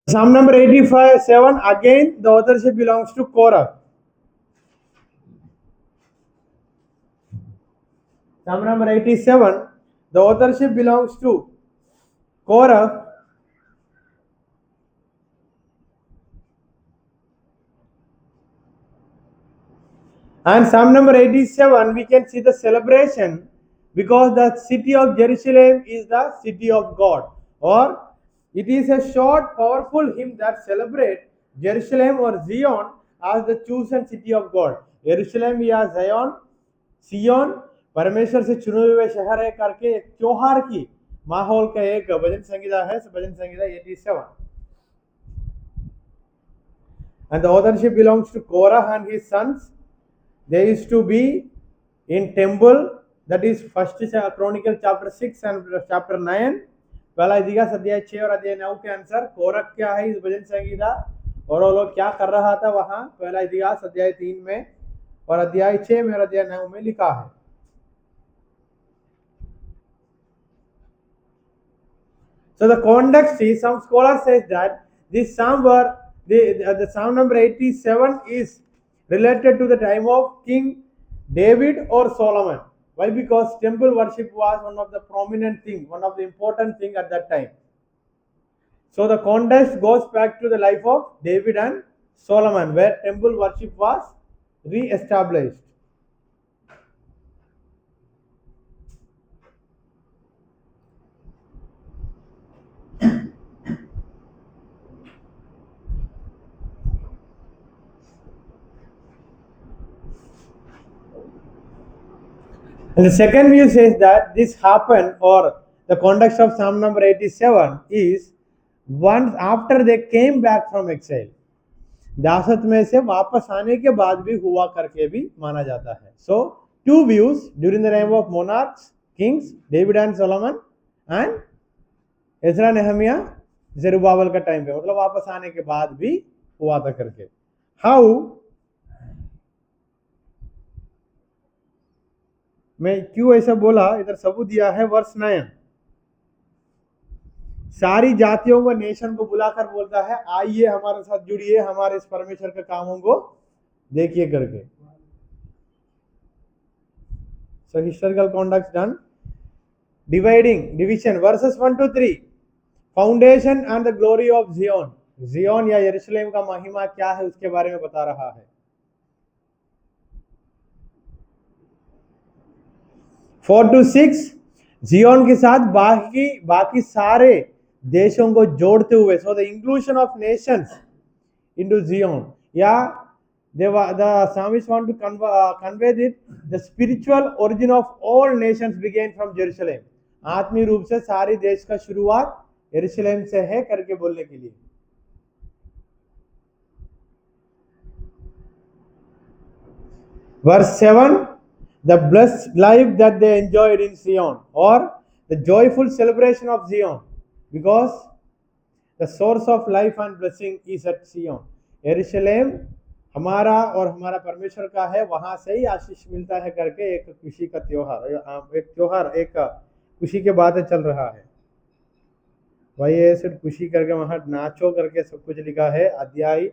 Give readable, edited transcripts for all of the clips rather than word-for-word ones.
Psalm number 85:7, again the authorship belongs to Korah. Psalm number 87, the authorship belongs to Korah. And Psalm number 87, we can see the celebration because the city of Jerusalem is the city of God. Or it is a short, powerful hymn that celebrates Jerusalem or Zion as the chosen city of God. Jerusalem या Zion, सियोन परमेश्वर से चुने हुए शहर है करके एक त्योहार की माहौल का एक भजन संगीता है. भजन Sangeeta 87. And the authorship belongs to Korah and his sons. They used to be in temple, that is first Chronicle chapter 6 and chapter 9. पहला इतिहास अध्याय 6 और अध्याय 9 के अनुसार कोरह क्या है इस भजन संगीता और वो लोग क्या कर रहा था वहां. पहला इतिहास अध्याय 3 में और अध्याय 6 में और अध्याय 9 में लिखा है. So the context is, some scholars says that this psalm were the psalm number 87 is related to the time of King David or Solomon. Why? Because temple worship was one of the prominent thing, one of the important thing at that time. So the context goes back to the life of David and Solomon, where temple worship was re-established. And the second view says that this happened, or the context of Psalm number 87 is once after they came back from exile. दासत में से वापस आने के बाद भी हुआ करके भी माना जाता है. So two views during the reign of monarchs, kings, David and Solomon, and Ezra Nehemiah Zerubbabel का टाइम पे, मतलब वापस आने के बाद भी हुआ था करके. हाउ मैं क्यों ऐसा बोला, इधर सबूत दिया है वर्ष 9. सारी जातियों को, नेशन को बुलाकर बोलता है आइए हमारे साथ जुड़िए, हमारे इस परमेश्वर के कामों को देखिए करके. So historical context done. Division verses 1 to 3. Foundation and the glory of Zion. Zion या यरूशलेम का महिमा क्या है उसके बारे में बता रहा है. 4 to 6 जियोन के साथ बाकी सारे देशों को जोड़ते हुए. So the inclusion of nations into Zion. Yeah, the psalmist want to convey that the spiritual origin of all nations began from Jerusalem. आत्मीय रूप से सारे देश का शुरुआत यरूशलेम से है करके बोलने के लिए. Verse 7, the blessed life that they enjoyed in Zion, or the joyful celebration of Zion, because the source of life and blessing is at Zion. यरूशलेम हमारा और हमारा परमेश्वर का है, वहां से ही आशीष मिलता है करके एक खुशी का त्योहार, एक खुशी के बात चल रहा है. भाई ये सिर्फ खुशी करके वहां नाचो करके सब कुछ लिखा है अध्याय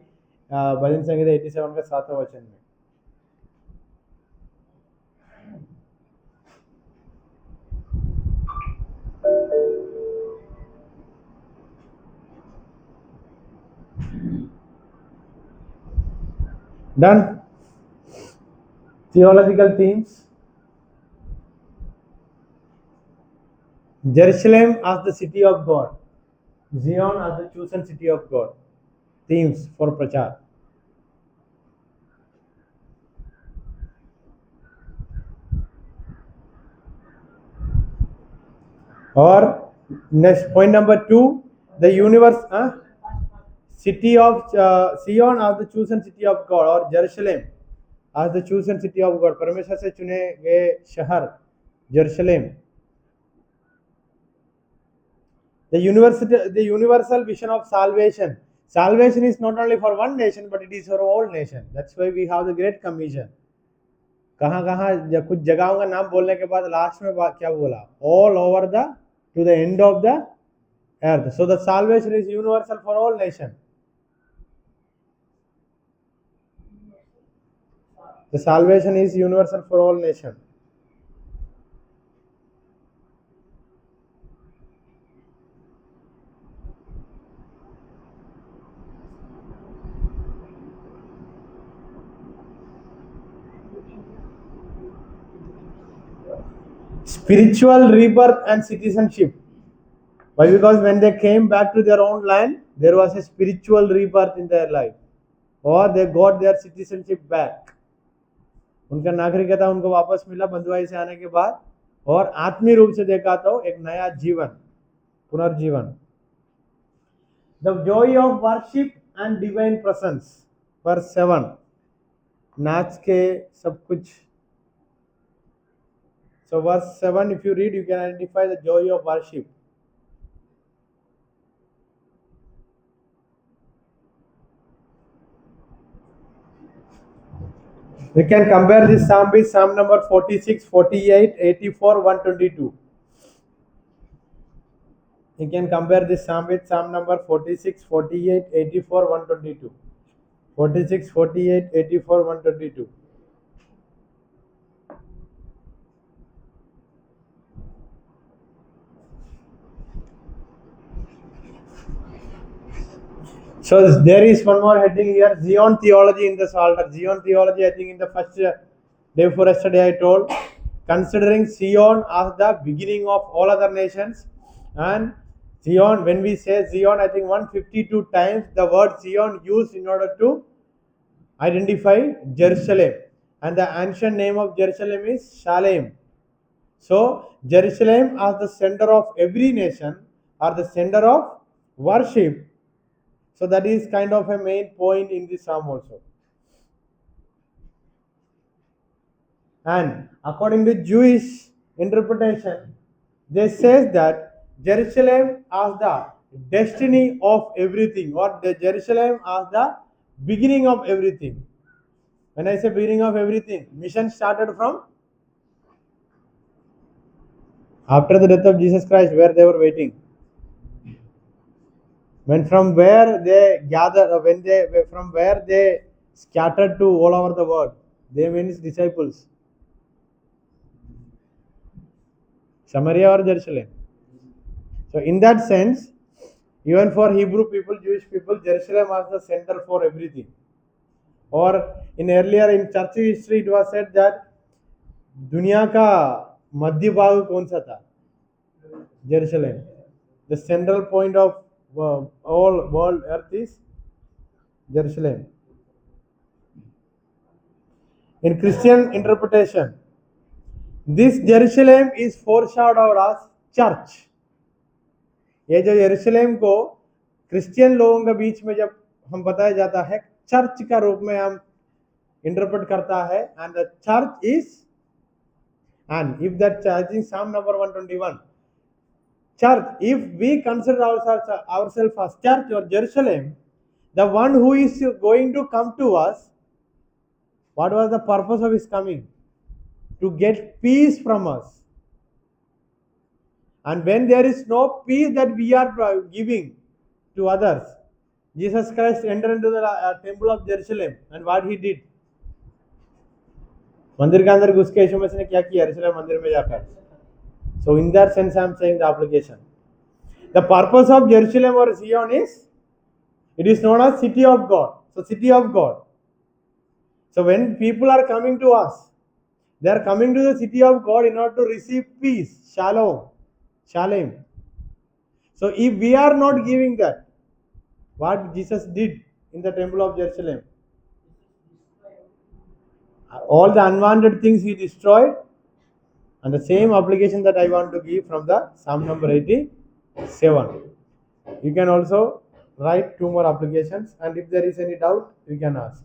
भजन संगीता 87 का 7वां वचन में. Done. Theological themes. Jerusalem as the city of God, Zion as the chosen city of God. Themes for Prachar. Or next point number 2, the universe, city of Zion as the chosen city of God, or Jerusalem as the chosen city of God. परमेश्वर से चुने गए शहर Jerusalem. The universal vision of salvation. Salvation is not only for one nation, but it is for all nation. That's why we have the Great Commission. कहाँ कुछ जगहों का नाम बोलने के बाद लास्ट में क्या बोला, all over the to the end of the earth. So the salvation is universal for all nations. The salvation is universal for all nations. Spiritual rebirth and citizenship. Why? Because when they came back to their own land, there was a spiritual rebirth in their life, or they got their citizenship back. उनका नागरिकता उनको वापस मिला बंधुआई से आने के बाद, और आत्मीय रूप से देखा तो एक नया जीवन, पुनर्जीवन. The joy of worship and divine presence. Verse 7. नाच के सब कुछ. So verse 7, if you read, you can identify the joy of worship. We can compare this psalm with Psalm number 46, 48, 84, 122. You can compare this psalm with Psalm number 46, 48, 84, 122. 46, 48, 84, 122. So there is one more heading here, Zion theology in the Psalter. Zion theology, I think in the first day before yesterday I told, considering Zion as the beginning of all other nations. And Zion, when we say Zion, I think 152 times the word Zion used in order to identify Jerusalem. And the ancient name of Jerusalem is Shalem. So Jerusalem as the center of every nation, or the center of worship. So that is kind of a main point in this psalm also. And according to Jewish interpretation, they says that Jerusalem as the destiny of everything, or the Jerusalem as the beginning of everything. When I say beginning of everything, mission started from after the death of Jesus Christ, where they were waiting. When from where they gathered, from where they scattered to all over the world, they means disciples. Samaria or Jerusalem. So in that sense, even for Hebrew people, Jewish people, Jerusalem was the center for everything. Or in earlier in church history, it was said that दुनिया का मध्य भाग कौन सा था? Jerusalem. The central point of all world earth is Jerusalem. In Christian interpretation, this Jerusalem is foreshadowed as church. ये जो यरूशलेम को क्रिश्चियन लोगों के बीच में जब हम बताया जाता है, चर्च का रूप में हम इंटरप्रेट करता है, and the church is, and if that church in Psalm number 121, church, if we consider ourselves as church or Jerusalem, the one who is going to come to us, what was the purpose of his coming? To get peace from us. And when there is no peace that we are giving to others, Jesus Christ entered into the temple of Jerusalem, and what he did? मंदिर के अंदर घुस के यीशु मसीह ने क्या किया यरूशलेम मंदिर में जाकर? So in that sense I am saying the application. The purpose of Jerusalem or Zion is, it is known as city of God. So city of God. So when people are coming to us, they are coming to the city of God in order to receive peace, shalom, shalom. So if we are not giving that, what Jesus did in the temple of Jerusalem, all the unwanted things he destroyed, and the same application that I want to give from the Psalm number 87. You can also write two more applications, and if there is any doubt, you can ask.